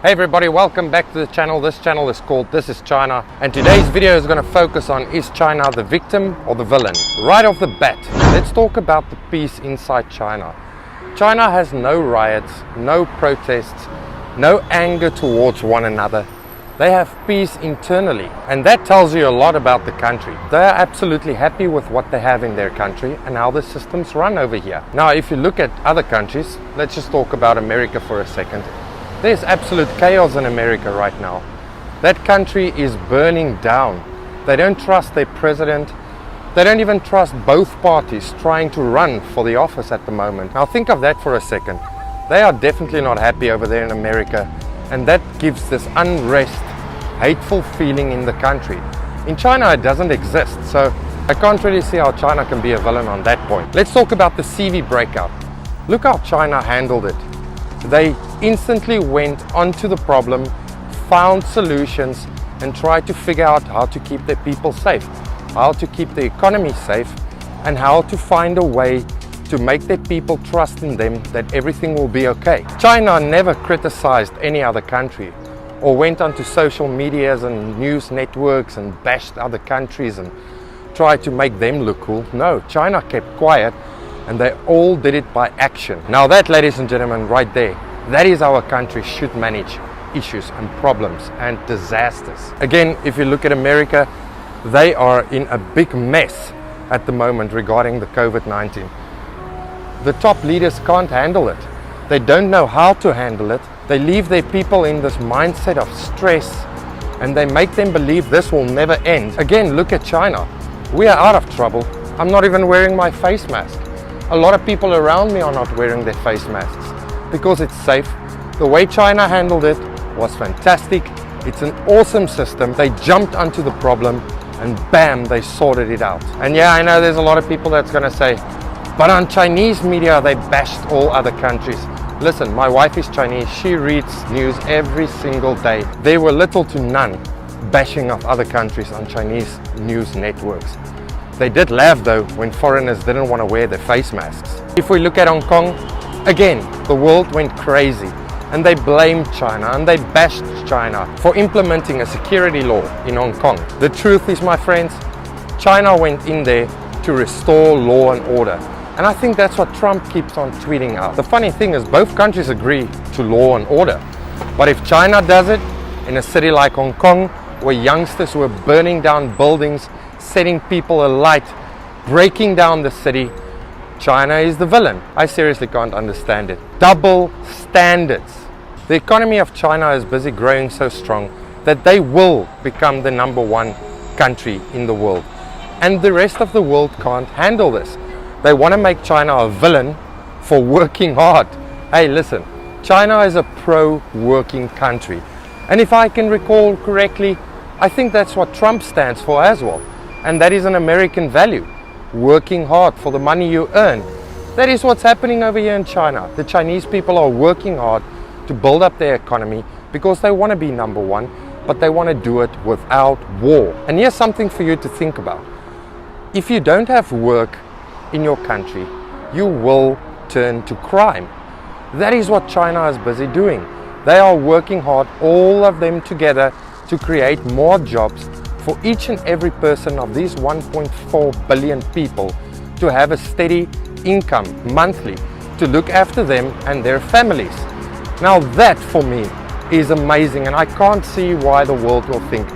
Hey everybody, welcome back to the channel. This channel is called This is China, and today's video is going to focus on, is China the victim or the villain? Right off the bat, let's talk about the peace inside China. China has no riots, no protests, no anger towards one another. They have peace internally, and that tells you a lot about the country. They are absolutely happy with what they have in their country and how the systems run over here. Now, if you look at other countries, let's just talk about America for a second. There's absolute chaos in America right now. That country is burning down. They don't trust their president. They don't even trust both parties trying to run for the office at the moment. Now think of that for a second. They are definitely not happy over there in America, and that gives this unrest, hateful feeling in the country. In China it doesn't exist, so I can't really see how China can be a villain on that point. Let's talk about the CV breakout. Look how China handled it. They instantly went onto the problem, found solutions, and tried to figure out how to keep their people safe, how to keep the economy safe, and how to find a way to make their people trust in them that everything will be okay. China never criticized any other country or went onto social medias and news networks and bashed other countries and tried to make them look cool. No, China kept quiet, and they all did it by action. Now that, ladies and gentlemen, right there, that is how a country should manage issues and problems and disasters. Again, if you look at America, they are in a big mess at the moment regarding the COVID-19. The top leaders can't handle it. They don't know how to handle it. They leave their people in this mindset of stress, and they make them believe this will never end. Again, look at China. We are out of trouble. I'm not even wearing my face mask. A lot of people around me are not wearing their face masks because it's safe. The way China handled it was fantastic. It's an awesome system. They jumped onto the problem and bam, they sorted it out. And yeah, I know there's a lot of people that's going to say, but on Chinese media, they bashed all other countries. Listen, my wife is Chinese. She reads news every single day. There were little to none bashing of other countries on Chinese news networks. They did laugh though when foreigners didn't want to wear their face masks. If we look at Hong Kong, again, the world went crazy and they blamed China and they bashed China for implementing a security law in Hong Kong. The truth is, my friends, China went in there to restore law and order. And I think that's what Trump keeps on tweeting out. The funny thing is, both countries agree to law and order. But if China does it in a city like Hong Kong, where youngsters were burning down buildings, setting people alight, breaking down the city, China is the villain. I seriously can't understand it. Double standards. The economy of China is busy growing so strong that they will become the #1 country in the world. And the rest of the world can't handle this. They want to make China a villain for working hard. Hey, listen, China is a pro-working country. And if I can recall correctly, I think that's what Trump stands for as well. And that is an American value. Working hard for the money you earn. That is what's happening over here in China. The Chinese people are working hard to build up their economy because they want to be #1, but they want to do it without war. And here's something for you to think about. If you don't have work in your country, you will turn to crime. That is what China is busy doing. They are working hard, all of them together, to create more jobs for each and every person of these 1.4 billion people to have a steady income monthly to look after them and their families. Now that for me is amazing, and I can't see why the world will think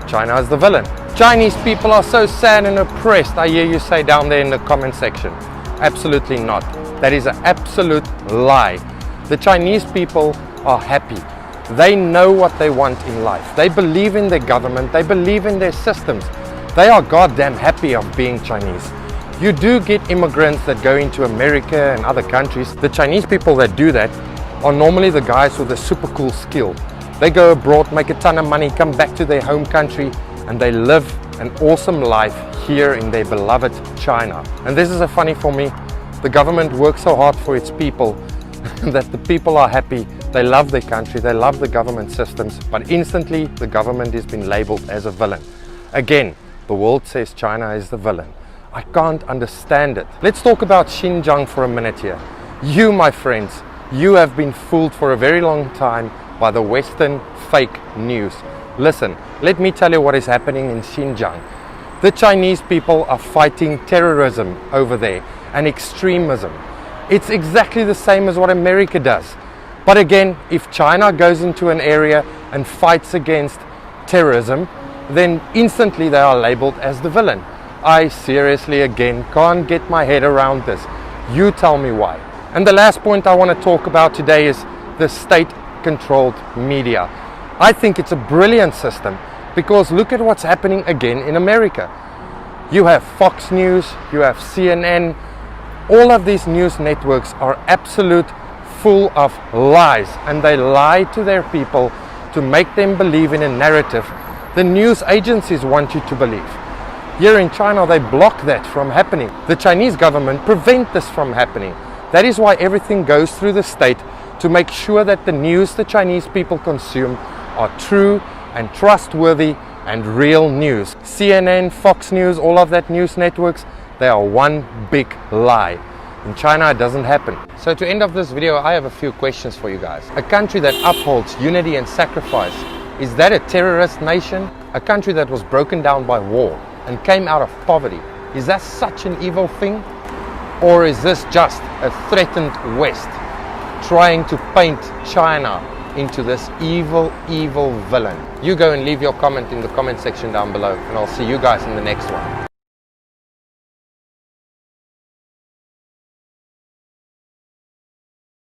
China is the villain. Chinese people are so sad and oppressed, I hear you say down there in the comment section. Absolutely not. That is an absolute lie. The Chinese people are happy. They know what they want in life. They believe in their government. They believe in their systems. They are goddamn happy of being Chinese. You do get immigrants that go into America and other countries. The Chinese people that do that are normally the guys with a super cool skill. They go abroad, make a ton of money, come back to their home country, and they live an awesome life here in their beloved China. And this is a funny for me. The government works so hard for its people that the people are happy. They love their country, they love the government systems, but instantly the government has been labeled as a villain. Again, the world says China is the villain. I can't understand it. Let's talk about Xinjiang for a minute here. You, my friends, you have been fooled for a very long time by the Western fake news. Listen, let me tell you what is happening in Xinjiang. The Chinese people are fighting terrorism over there and extremism. It's exactly the same as what America does. But again, if China goes into an area and fights against terrorism, then instantly they are labeled as the villain. I seriously again can't get my head around this. You tell me why. And the last point I want to talk about today is the state-controlled media. I think it's a brilliant system because look at what's happening again in America. You have Fox News, you have CNN. All of these news networks are absolute full of lies, and they lie to their people to make them believe in a narrative the news agencies want you to believe. Here in China, they block that from happening. The Chinese government prevent this from happening. That is why everything goes through the state to make sure that the news the Chinese people consume are true and trustworthy and real news. CNN, Fox News, all of that news networks, they are one big lie. In China, it doesn't happen. So to end of this video, I have a few questions for you guys. A country that upholds unity and sacrifice, is that a terrorist nation? A country that was broken down by war and came out of poverty, is that such an evil thing? Or is this just a threatened West trying to paint China into this evil, evil villain? You go and leave your comment in the comment section down below, and I'll see you guys in the next one.